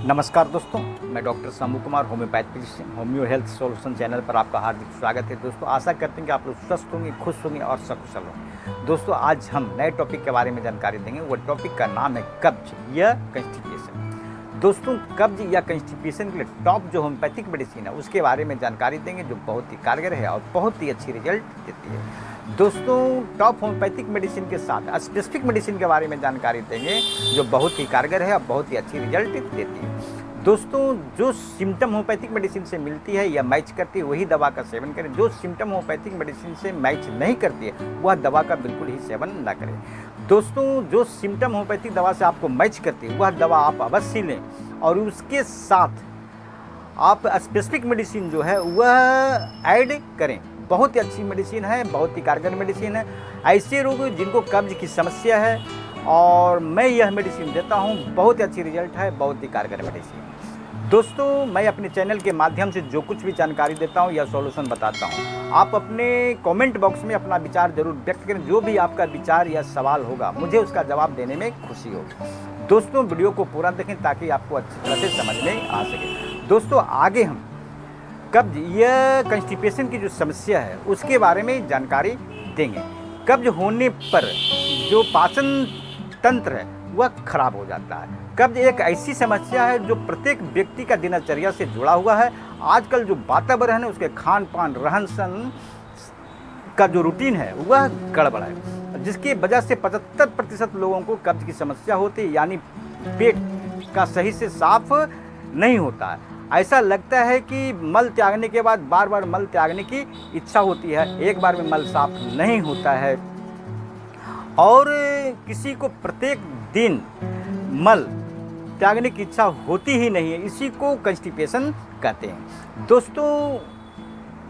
नमस्कार दोस्तों, मैं doctor Shambhu Kumar, homeopath physician, homeo health solution channel पर आपका हार्दिक स्वागत है। दोस्तों, आशा करते हैं कि आप लोग स्वस्थ होंगे, खुश होंगे और सकुशल होंगे। दोस्तों, आज हम नए टॉपिक के बारे में जानकारी देंगे। वो टॉपिक का नाम है कब्ज या कंस्टिपेशन। दोस्तों, कब्ज या कंस्टिपेशन के लिए टॉप जो होम्योपैथिक मेडिसिन है उसके बारे में जानकारी देंगे, जो बहुत ही कारगर है और बहुत ही अच्छी रिजल्ट देती है। दोस्तों, टॉप होम्योपैथिक मेडिसिन के साथ स्पेसिफिक मेडिसिन के बारे में जानकारी देंगे, जो बहुत ही कारगर है और बहुत ही अच्छी रिजल्ट देती है। दोस्तों, जो सिम्टम होम्योपैथिक मेडिसिन से मिलती है या मैच करती है वही दवा का सेवन करें। जो सिम्टम होम्योपैथिक मेडिसिन से मैच नहीं करती है वह दवा का बिल्कुल ही सेवन ना करें। दोस्तों, जो सिम्टम होम्योपैथिक दवा से आपको मैच करती है वह दवा आप अवश्य लें, और उसके साथ आप स्पेसिफिक मेडिसिन जो है वह ऐड करें। बहुत ही अच्छी मेडिसिन है, बहुत ही कारगर मेडिसिन है। ऐसे रोग जिनको कब्ज की समस्या है और मैं यह मेडिसिन देता हूँ, बहुत ही अच्छी रिजल्ट है, बहुत ही कारगर मेडिसिन। दोस्तों, मैं अपने चैनल के माध्यम से जो कुछ भी जानकारी देता हूँ या सॉल्यूशन बताता हूँ, आप अपने कमेंट बॉक्स में अपना विचार जरूर व्यक्त करें। जो भी आपका विचार या सवाल होगा मुझे उसका जवाब देने में खुशी होगी। दोस्तों, वीडियो को पूरा देखें ताकि आपको अच्छी तरह से समझ में आ सके। दोस्तों, आगे हम कब्ज या कंस्टिपेशन की जो समस्या है उसके बारे में जानकारी देंगे। कब्ज होने पर जो पाचन तंत्र है वह खराब हो जाता है। कब्ज एक ऐसी समस्या है जो प्रत्येक व्यक्ति का दिनचर्या से जुड़ा हुआ है। आजकल जो वातावरण है उसके खान पान रहन सहन का जो रूटीन है वह गड़बड़ है, जिसकी वजह से 75% लोगों को कब्ज की समस्या होती है, यानी पेट का सही से साफ नहीं होता है। ऐसा लगता है कि मल त्यागने के बाद बार बार मल त्यागने की इच्छा होती है, एक बार में मल साफ नहीं होता है, और किसी को प्रत्येक दिन मल त्यागने की इच्छा होती ही नहीं है। इसी को कंस्टिपेशन कहते हैं। दोस्तों,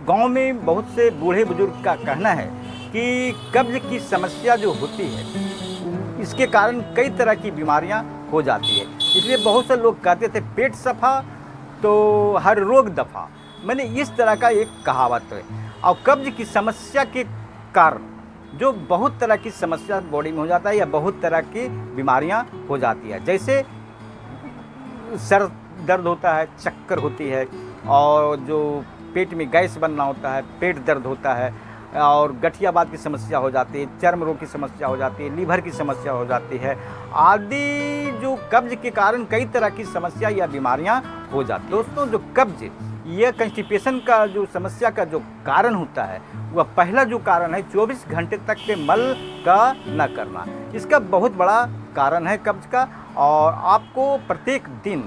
गांव में बहुत से बूढ़े बुजुर्ग का कहना है कि कब्ज की समस्या जो होती है इसके कारण कई तरह की बीमारियां हो जाती है। इसलिए बहुत से लोग कहते थे पेट सफा तो हर रोग दफा। मैंने इस तरह का एक कहावत है। और कब्ज की समस्या के कारण जो बहुत तरह की समस्या बॉडी में हो जाता है या बहुत तरह की बीमारियां हो जाती है, जैसे सर दर्द होता है, चक्कर होती है, और जो पेट में गैस बनना होता है, पेट दर्द होता है, और गठियाबाद की समस्या हो जाती है, चर्म रोग की समस्या हो जाती है, लीवर की समस्या हो जाती है आदि। जो कब्ज के कारण कई तरह की समस्या या बीमारियां हो जाती है। दोस्तों, जो कब्ज यह कंस्टिपेशन का जो समस्या का जो कारण होता है वह पहला जो कारण है 24 घंटे तक के मल का न करना। इसका बहुत बड़ा कारण है कब्ज का। और आपको प्रत्येक दिन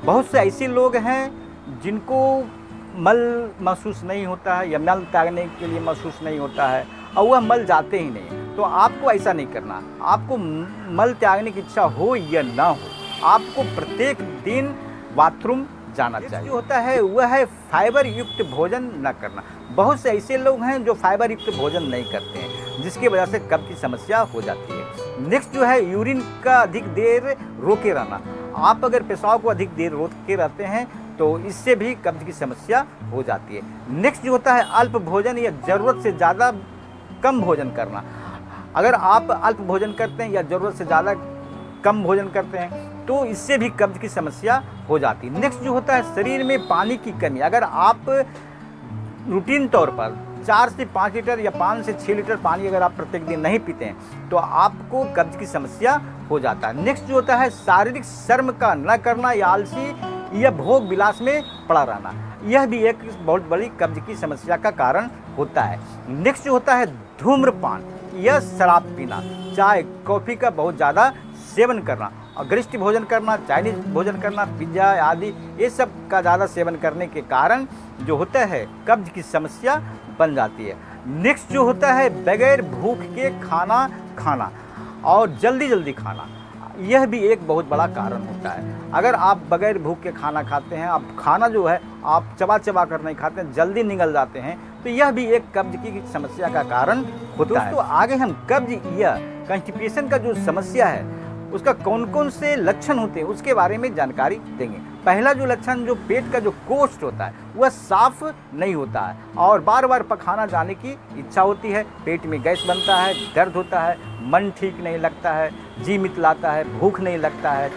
बहुत से ऐसे लोग हैं जिनको मल महसूस नहीं होता है या मल त्यागने के लिए महसूस नहीं होता है और वह मल जाते ही नहीं। तो आपको ऐसा नहीं करना। आपको मल त्यागने की इच्छा हो या ना हो, आपको प्रत्येक दिन बाथरूम जाना चाहिए। जो होता है वह है फाइबर युक्त भोजन न करना। बहुत से ऐसे लोग हैं जो फाइबर युक्त भोजन नहीं करते हैं, जिसकी वजह से कब्ज की समस्या हो जाती है। नेक्स्ट जो है यूरिन का अधिक देर रोके रहना। आप अगर पेशाब को अधिक देर रोके रहते हैं तो इससे भी कब्ज की समस्या हो जाती है। नेक्स्ट जो होता है अल्प भोजन या ज़रूरत से ज़्यादा कम भोजन करना। अगर आप अल्प भोजन करते हैं या ज़रूरत से ज़्यादा कम भोजन करते हैं तो इससे भी कब्ज की समस्या हो जाती है। नेक्स्ट जो होता है शरीर में पानी की कमी। अगर आप रूटीन तौर पर 4 से 5 लीटर या 5 से 6 लीटर पानी अगर आप प्रत्येक दिन नहीं पीते हैं तो आपको कब्ज की समस्या हो जाता है। नेक्स्ट जो होता है शारीरिक श्रम का न करना या आलसी या भोग विलास में पड़ा रहना। यह भी एक बहुत बड़ी कब्ज की समस्या का कारण होता है। नेक्स्ट जो होता है धूम्रपान या शराब पीना, चाय कॉफ़ी का बहुत ज़्यादा सेवन करना, अगरिष्ट भोजन करना, चाइनीज भोजन करना, पिज्ज़ा आदि ये सब का ज़्यादा सेवन करने के कारण जो होता है कब्ज की समस्या बन जाती है। नेक्स्ट जो होता है बगैर भूख के खाना खाना और जल्दी जल्दी खाना, यह भी एक बहुत बड़ा कारण होता है। अगर आप बगैर भूख के खाना खाते हैं, आप खाना जो है आप चबा चबा कर नहीं खाते हैं, जल्दी निगल जाते हैं, तो यह भी एक कब्ज की समस्या का कारण होता है। दोस्तों, आगे हम कब्ज या कंस्टिपेशन का जो समस्या है उसका कौन कौन से लक्षण होते हैं उसके बारे में जानकारी देंगे। पहला जो लक्षण जो पेट का जो कोष्ठ होता है वह साफ नहीं होता है और बार बार पखाना जाने की इच्छा होती है, पेट में गैस बनता है, दर्द होता है, मन ठीक नहीं लगता है, जी मितलाता है, भूख नहीं लगता है।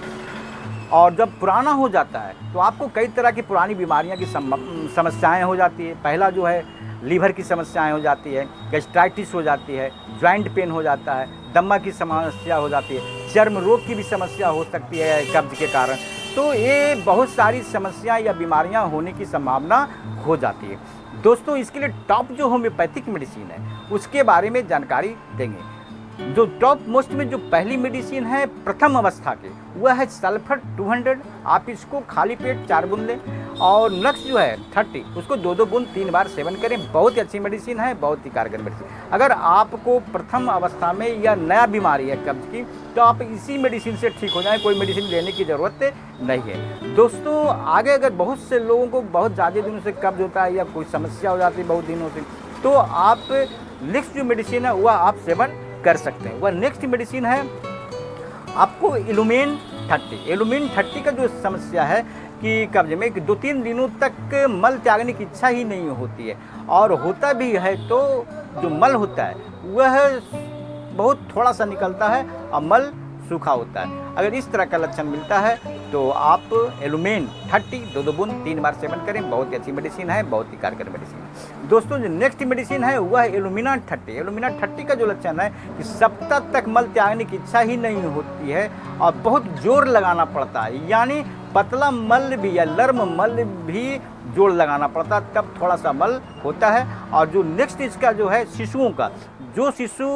और जब पुराना हो जाता है तो आपको कई तरह की पुरानी बीमारियां की समस्याएं हो जाती है। पहला जो है लीवर की समस्याएं हो जाती है, गैस्ट्राइटिस हो जाती है, जॉइंट पेन हो जाता है, दमा की समस्या हो जाती है, चर्म रोग की भी समस्या हो सकती है कब्ज के कारण। तो ये बहुत सारी समस्याएं या बीमारियां होने की संभावना हो जाती है। दोस्तों इसके लिए टॉप जो होम्योपैथिक मेडिसिन है उसके बारे में जानकारी देंगे। जो टॉप मोस्ट में जो पहली मेडिसिन है प्रथम अवस्था के, वह है सल्फर 200। आप इसको खाली पेट 4 बूंद लें। और नेक्स्ट जो है 30, उसको 2-2 बूंद 3 बार सेवन करें। बहुत ही अच्छी मेडिसिन है, बहुत ही कारगर मेडिसिन। अगर आपको प्रथम अवस्था में या नया बीमारी है कब्ज की, तो आप इसी मेडिसिन से ठीक हो जाएं, कोई मेडिसिन लेने की ज़रूरत नहीं है। दोस्तों आगे अगर बहुत से लोगों को बहुत ज़्यादा दिनों से कब्ज होता है या कोई समस्या हो जाती है बहुत दिनों से, तो आप नेक्स्ट जो मेडिसिन है वह आप सेवन कर सकते हैं। वह नेक्स्ट मेडिसिन है आपको इल्यूमिन 30। इल्यूमिन 30 का जो समस्या है कि कब्ज में 2-3 दिनों तक मल त्यागने की इच्छा ही नहीं होती है, और होता भी है तो जो मल होता है वह बहुत थोड़ा सा निकलता है और मल सूखा होता है। अगर इस तरह का लक्षण मिलता है तो आप इल्यूमिन 30 2-2 बूंद 3 बार सेवन करें। बहुत ही अच्छी मेडिसिन है, बहुत ही कारगर मेडिसिन है। दोस्तों जो नेक्स्ट मेडिसिन है वह है इल्यूमिना 30। इल्यूमिना 30 का जो लक्षण है कि सप्ताह तक मल त्यागने की इच्छा ही नहीं होती है और बहुत जोर लगाना पड़ता है, यानी पतला मल भी या लर्म मल भी जोर लगाना पड़ता है, तब थोड़ा सा मल होता है। और जो नेक्स्ट इसका जो है शिशुओं का, जो शिशु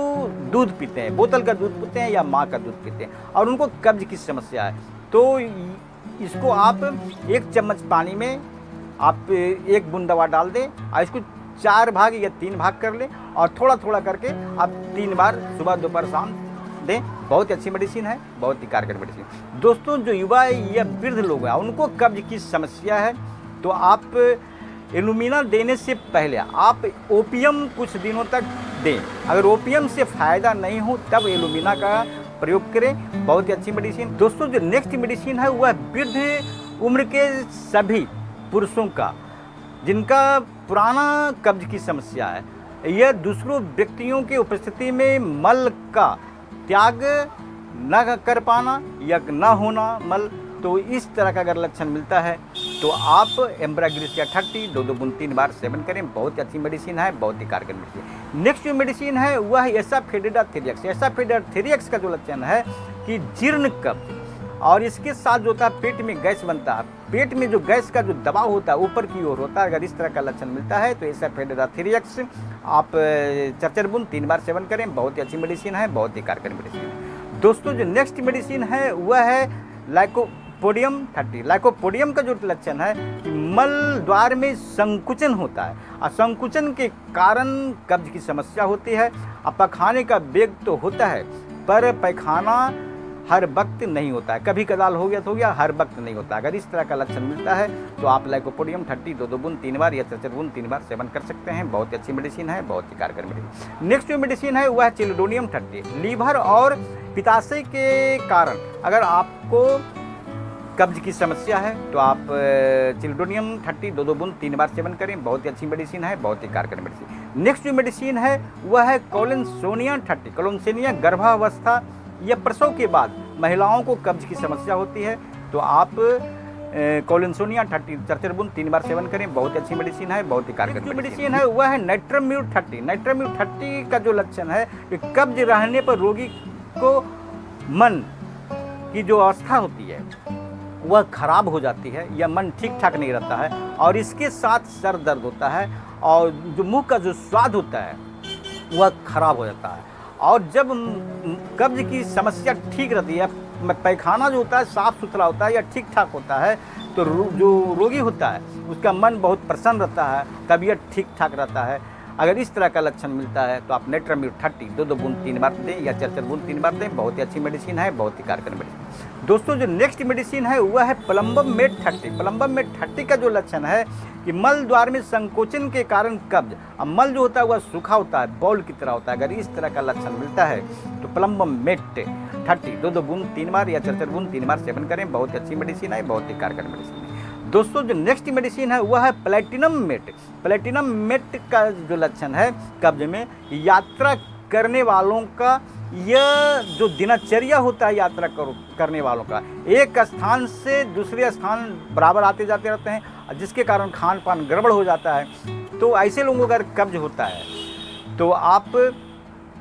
दूध पीते हैं, बोतल का दूध पीते हैं या माँ का दूध पीते हैं और उनको कब्ज की समस्या है, तो इसको आप 1 चम्मच पानी में आप 1 बूंद दवा डाल दें और इसको 4 भाग या 3 भाग कर लें और थोड़ा थोड़ा करके आप 3 बार सुबह दोपहर शाम दें। बहुत ही अच्छी मेडिसिन है, बहुत ही कारगर मेडिसिन। दोस्तों जो युवा या वृद्ध लोग हैं उनको कब्ज की समस्या है, तो आप इल्यूमिना देने से पहले आप ओपियम कुछ दिनों तक दें। अगर ओपियम से फ़ायदा नहीं हो तब इल्यूमिना का प्रयोग करें। बहुत ही अच्छी मेडिसिन। दोस्तों जो नेक्स्ट मेडिसिन है वह वृद्ध उम्र के सभी पुरुषों का जिनका पुराना कब्ज की समस्या है या दूसरों व्यक्तियों की उपस्थिति में मल का त्याग न कर पाना या न होना मल, तो इस तरह का अगर लक्षण मिलता है तो आप एम्ब्राग्लिसिया 30 2-2 बूंद 3 बार सेवन करें। बहुत ही अच्छी मेडिसिन है, बहुत ही कारगर मेडिसिन। नेक्स्ट जो मेडिसिन है वह है एसाफिटिडाथेरियक्स। एसाफिटिडाथेरियक्स का जो लक्षण है कि जीर्ण कब्ज और इसके साथ जो होता है पेट में गैस बनता है, पेट में जो गैस का जो दबाव होता है ऊपर की ओर होता है। अगर इस तरह का लक्षण मिलता है तो एसाफिटिडाथेरियक्स आप 4-4 बूंद 3 बार सेवन करें। बहुत ही अच्छी मेडिसिन है, बहुत ही कारगर मेडिसिन है। दोस्तों जो नेक्स्ट मेडिसिन है वह है लाइकोपोडियम 30। लाइकोपोडियम का जो लक्षण है कि मल द्वार में संकुचन होता है और संकुचन के कारण कब्ज की समस्या होती है। अब पखाने का वेग तो होता है पर पैखाना हर वक्त नहीं होता है, कभी कदाल हो गया तो हो गया, हर वक्त नहीं होता। अगर इस तरह का लक्षण मिलता है तो आप लाइकोपोडियम 30 2-2 बूंद 3 बार या 4-4 बूंद 3 बार सेवन कर सकते हैं। बहुत ही अच्छी मेडिसिन है, बहुत ही कारगर मेडिसिन। नेक्स्ट जो मेडिसिन है वह है चिल्डोनियम 30। लीवर और पित्ताशय के कारण अगर आपको कब्ज की समस्या है तो आप चिल्डोनियम 30 2-2 बूंद 3 बार सेवन करें। बहुत ही अच्छी मेडिसिन है, बहुत ही कारगर मेडिसिन। नेक्स्ट जो मेडिसिन है वह है कोलिनसोनिया 30। कोलिनसोनिया गर्भावस्था या प्रसव के बाद महिलाओं को कब्ज की समस्या होती है तो आप कोलिनसोनिया 30 4-4 बूंद 3 बार सेवन करें। बहुत अच्छी मेडिसिन है, बहुत ही कारगर मेडिसिन है। वह है नाइट्राम्यूर 30। नाइट्राम्यूर 30 का जो लक्षण है कि कब्ज रहने पर रोगी को मन की जो अवस्था होती है वह खराब हो जाती है या मन ठीक ठाक नहीं रहता है और इसके साथ सर दर्द होता है और जो मुंह का जो स्वाद होता है वह खराब हो जाता है। और जब कब्ज की समस्या ठीक रहती है, पैखाना जो होता है साफ़ सुथरा होता है या ठीक ठाक होता है, तो जो रोगी होता है उसका मन बहुत प्रसन्न रहता है, तबीयत ठीक ठाक रहता है। अगर इस तरह का लक्षण मिलता है तो आप नाइट्राम्यूर 30 2-2 बूंद 3 बार दें या 4-4 बूंद 3 बार दें। बहुत ही अच्छी मेडिसिन है, बहुत ही कारगर मेडिसिन। दोस्तों जो नेक्स्ट मेडिसिन है वह है प्लम्बम मेट 30। प्लम्बम मेट 30 का जो लक्षण है कि मल द्वार में संकोचन के कारण कब्ज, अब मल जो होता है वह सूखा होता है, बॉल की तरह होता है। अगर इस तरह का लक्षण मिलता है तो प्लम्बम मेट 30 2-2 बूंद 3 बार या 4-4 बूंद 3 बार सेवन करें। बहुत अच्छी मेडिसिन है, बहुत ही कारगर मेडिसिन है। दोस्तों जो नेक्स्ट मेडिसिन है वह है प्लैटिनम मेट। प्लैटिनम मेट का जो लक्षण है कब्ज में, यात्रा करने वालों का यह जो दिनचर्या होता है यात्रा करने वालों का, एक स्थान से दूसरे स्थान बराबर आते जाते रहते हैं, जिसके कारण खान पान गड़बड़ हो जाता है। तो ऐसे लोगों का अगर कब्ज होता है तो आप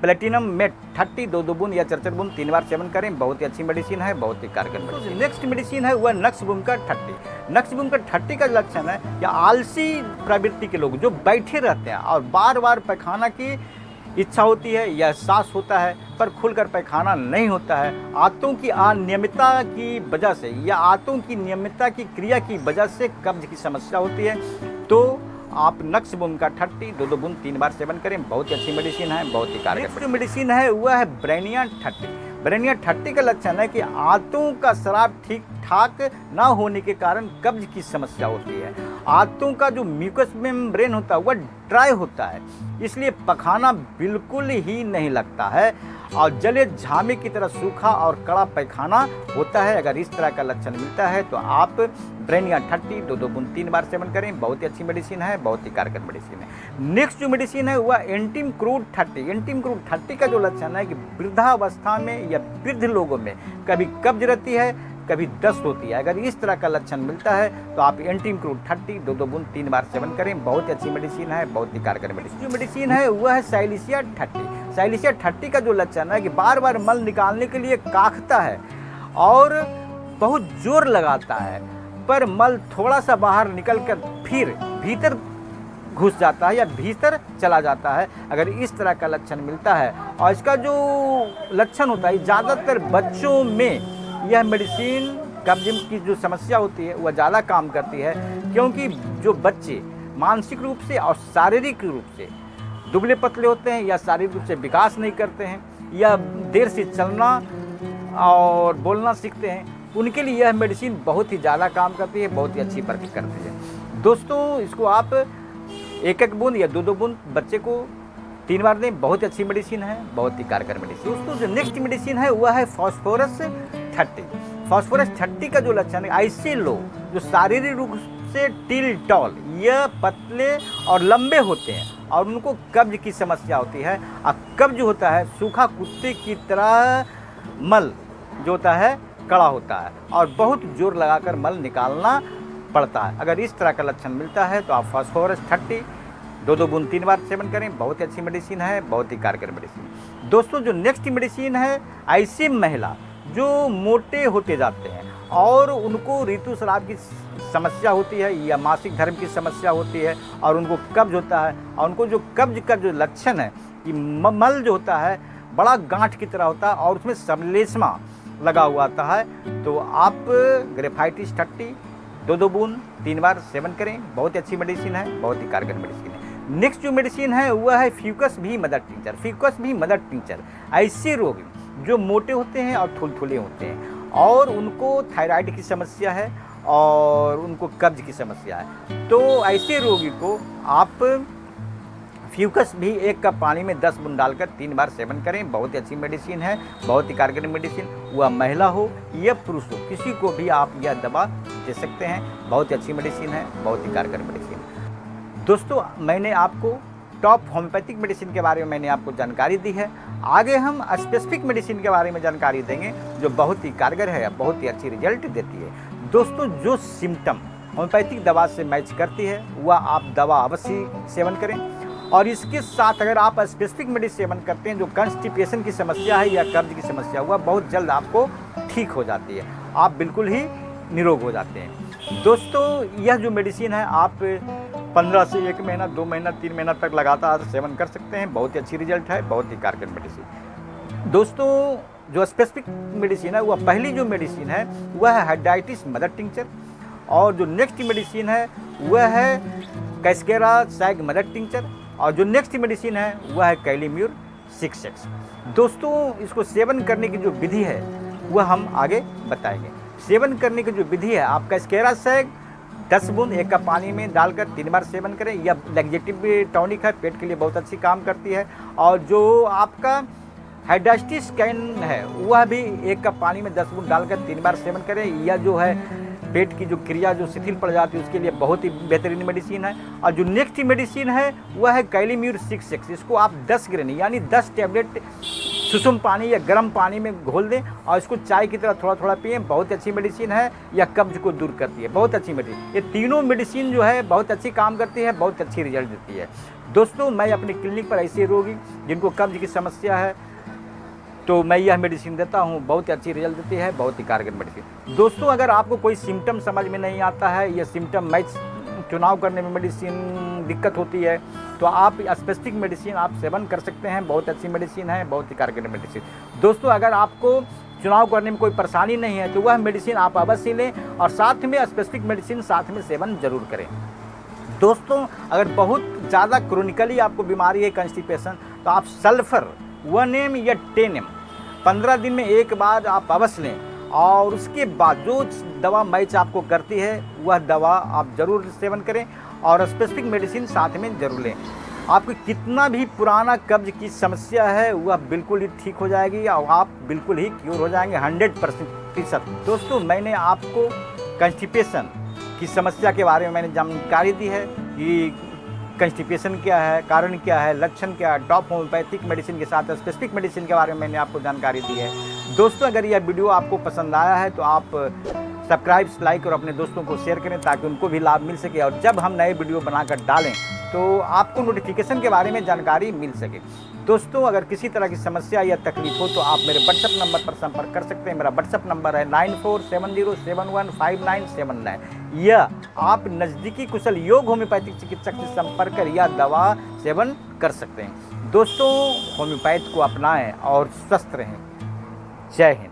प्लेटिनम मेट 30 2 बूंद या 4 बूंद 3 बार सेवन करें। बहुत ही अच्छी मेडिसिन है, बहुत ही कारगर मेडिसिन। नेक्स्ट मेडिसिन है वह नक्स भूमिका 30। नक्स भूमिका 30 का लक्षण है या आलसी प्रवृत्ति के लोग जो बैठे रहते हैं और बार बार पैखाना की इच्छा होती है या एहसास होता है पर खुलकर पैखाना नहीं होता है, आंतों की अनियमितता की वजह से या आंतों की नियमितता की क्रिया की वजह से कब्ज की समस्या होती है, तो आप नक्स भूमिका 30 2 बूंद 3 बार सेवन करें। बहुत ही अच्छी मेडिसिन है, बहुत ही कारगर। जो मेडिसिन है वह है ब्रेनिया 30। ब्रेनिया 30 का लक्षण है कि आंतों का स्राव ठीक ठाक ना होने के कारण कब्ज की समस्या होती है। आंतों का जो म्यूकस मेम्ब्रेन होता है वह ड्राई होता है, इसलिए पखाना बिल्कुल ही नहीं लगता है और जले झामे की तरह सूखा और कड़ा पैखाना होता है। अगर इस तरह का लक्षण मिलता है तो आप ब्रेनिया 30 2 बूंद 3 बार सेवन करें। बहुत ही अच्छी मेडिसिन है, बहुत ही कारगर मेडिसिन है। नेक्स्ट जो मेडिसिन है वह एंटीम क्रूड 30। एंटीम क्रूड 30 का जो लक्षण है कि वृद्धावस्था में या वृद्ध लोगों में कभी कब्ज रहती है, कभी दस्त होती है। अगर इस तरह का लक्षण मिलता है तो आप एंटीम क्रूड 30 2 बूंद 3 बार सेवन करें। बहुत ही अच्छी मेडिसिन है, बहुत ही कारगर मेडिसिन। जो मेडिसिन है वह है साइलिसिया 30। साइलिसिया 30 का जो लक्षण है कि बार बार मल निकालने के लिए काखता है और बहुत जोर लगाता है, पर मल थोड़ा सा बाहर निकलकर फिर भीतर घुस जाता है या भीतर चला जाता है। अगर इस तरह का लक्षण मिलता है और इसका जो लक्षण होता है, ज़्यादातर बच्चों में यह मेडिसिन कब्ज की जो समस्या होती है वह ज़्यादा काम करती है, क्योंकि जो बच्चे मानसिक रूप से और शारीरिक रूप से दुबले पतले होते हैं या शारीरिक रूप से विकास नहीं करते हैं या देर से चलना और बोलना सीखते हैं, उनके लिए यह मेडिसिन बहुत ही ज़्यादा काम करती है, बहुत ही अच्छी वर्क करती है। दोस्तों, इसको आप 1 बूंद या 2 बूंद बच्चे को 3 बार दें। बहुत ही अच्छी मेडिसिन है, बहुत ही कारगर मेडिसिन। दोस्तों, जो नेक्स्ट मेडिसिन है वह है फास्फोरस 30। फास्फोरस 30 का जो लक्षण है, ऐसे लोग जो शारीरिक रूप से टिल टॉल, यह पतले और लंबे होते हैं और उनको कब्ज की समस्या होती है। और कब्ज होता है सूखा कुत्ते की तरह, मल जो होता है कड़ा होता है और बहुत जोर लगाकर मल निकालना पड़ता है। अगर इस तरह का लक्षण मिलता है तो आप फास्फोरस 30 2 बूंद 3 बार सेवन करें। बहुत ही अच्छी मेडिसिन है, बहुत ही कारगर मेडिसिन। दोस्तों, जो नेक्स्ट मेडिसिन है, ऐसी महिला जो मोटे होते जाते हैं और उनको ऋतुस्राव की समस्या होती है या मासिक धर्म की समस्या होती है और उनको कब्ज होता है और उनको जो कब्ज का जो लक्षण है कि मल जो होता है बड़ा गांठ की तरह होता है और उसमें सबलेस्मा लगा हुआ आता है, तो आप ग्रेफाइटिस 30 2 बूंद 3 बार सेवन करें। बहुत ही अच्छी मेडिसिन है, बहुत ही कारगर मेडिसिन है। नेक्स्ट जो मेडिसिन है वह है फ्यूकस भी मदर टिंचर। फ्यूकस भी मदर टिंचर ऐसे रोगी जो मोटे होते हैं और थुलथुले होते हैं और उनको थायराइड की समस्या है और उनको कब्ज की समस्या है, तो ऐसे रोगी को आप फ्यूकस भी 1 कप पानी में 10 बूंद डालकर 3 बार सेवन करें। बहुत ही अच्छी मेडिसिन है, बहुत ही कारगर मेडिसिन। वह महिला हो या पुरुष हो, किसी को भी आप यह दवा दे सकते हैं। बहुत ही अच्छी मेडिसिन है, बहुत ही कारगर मेडिसिन। दोस्तों, मैंने आपको टॉप होम्योपैथिक मेडिसिन के बारे में मैंने आपको जानकारी दी है। आगे हम स्पेसिफिक मेडिसिन के बारे में जानकारी देंगे जो बहुत ही कारगर है, बहुत ही अच्छी रिजल्ट देती है। दोस्तों, जो सिम्टम होम्योपैथिक दवा से मैच करती है वह आप दवा अवश्य सेवन करें और इसके साथ अगर आप स्पेसिफिक मेडिसिन सेवन करते हैं, जो कॉन्स्टिपेशन की समस्या है या कब्ज की समस्या हुआ, बहुत जल्द आपको ठीक हो जाती है, आप बिल्कुल ही निरोग हो जाते हैं। दोस्तों, यह जो मेडिसिन है आप 15 से 1 महीना 2 महीना 3 महीना तक लगातार सेवन कर सकते हैं। बहुत ही अच्छी रिजल्ट है, बहुत ही कारगर मेडिसिन। दोस्तों, जो स्पेसिफिक मेडिसिन है वह पहली जो मेडिसिन है वह है हेडाइटिस मदर टिंचर और जो नेक्स्ट मेडिसिन है वह है कैस्केरा सैग मदर टिंचर और जो नेक्स्ट मेडिसिन है वह है कैलीम्यूर 6X। दोस्तों, इसको सेवन करने की जो विधि है वह हम आगे बताएंगे। सेवन करने की जो विधि है, आप कैस्केरा सैग 10 बूंद 1 कप पानी में डालकर 3 बार सेवन करें। यह लैक्सेटिव टॉनिक है, पेट के लिए बहुत अच्छी काम करती है। और जो आपका हाइड्रास्टिस कैन है वह भी 1 कप पानी में 10 बूंद डालकर 3 बार सेवन करें। यह जो है पेट की जो क्रिया जो शिथिल पड़ जाती है उसके लिए बहुत ही बेहतरीन मेडिसिन है। और जो नेक्स्ट मेडिसिन है वह है कैलीम्यूर 6X। इसको आप 10 ग्रेन यानी 10 टैबलेट सुसुम पानी या गर्म पानी में घोल दें और इसको चाय की तरह थोड़ा थोड़ा पिएं। बहुत अच्छी मेडिसिन है, यह कब्ज को दूर करती है, बहुत अच्छी मेडिसिन। ये तीनों मेडिसिन जो है बहुत अच्छी काम करती है, बहुत अच्छी रिजल्ट देती है। दोस्तों, मैं अपनी क्लिनिक पर ऐसे रोगी जिनको कब्ज की समस्या है तो मैं यह मेडिसिन देता हूँ, बहुत ही अच्छी रिजल्ट देती है, बहुत ही कारगर मेडिसिन। दोस्तों, अगर आपको कोई सिम्टम समझ में नहीं आता है या सिम्टम मैच चुनाव करने में मेडिसिन दिक्कत होती है तो आप स्पेसिफिक मेडिसिन आप सेवन कर सकते हैं, बहुत अच्छी मेडिसिन है, बहुत ही कारगर मेडिसिन। दोस्तों, अगर आपको चुनाव करने में कोई परेशानी नहीं है तो वह मेडिसिन आप अवश्य लें और साथ में स्पेसिफिक मेडिसिन साथ में सेवन जरूर करें। दोस्तों, अगर बहुत ज़्यादा क्रोनिकली आपको बीमारी है कंस्टिपेशन तो आप सल्फर 1 mg या 10 mg 15 दिन में एक बार आप अवश्य लें और उसके बाद जो दवा मैच आपको करती है वह दवा आप ज़रूर सेवन करें और स्पेसिफिक मेडिसिन साथ में ज़रूर लें। आपको कितना भी पुराना कब्ज की समस्या है वह बिल्कुल ही ठीक हो जाएगी और आप बिल्कुल ही क्योर हो जाएंगे 100%। दोस्तों, मैंने आपको कंस्टिपेशन की समस्या के बारे में मैंने जानकारी दी है कि कंस्टिपेशन क्या है, कारण क्या है, लक्षण क्या है। टॉप होम्योपैथिक मेडिसिन के साथ स्पेसिफिक मेडिसिन के बारे में मैंने आपको जानकारी दी है। दोस्तों, अगर यह वीडियो आपको पसंद आया है तो आप सब्सक्राइब, लाइक और अपने दोस्तों को शेयर करें ताकि उनको भी लाभ मिल सके और जब हम नए वीडियो बनाकर डालें तो आपको नोटिफिकेशन के बारे में जानकारी मिल सके। दोस्तों, अगर किसी तरह की समस्या या तकलीफ हो तो आप मेरे व्हाट्सएप नंबर पर संपर्क कर सकते हैं। मेरा व्हाट्सएप नंबर है 9470715979 या आप नज़दीकी कुशल योग होम्योपैथिक चिकित्सक से संपर्क कर या दवा सेवन कर सकते हैं। दोस्तों, होम्योपैथ को अपनाएं और स्वस्थ रहें। जय हिंद।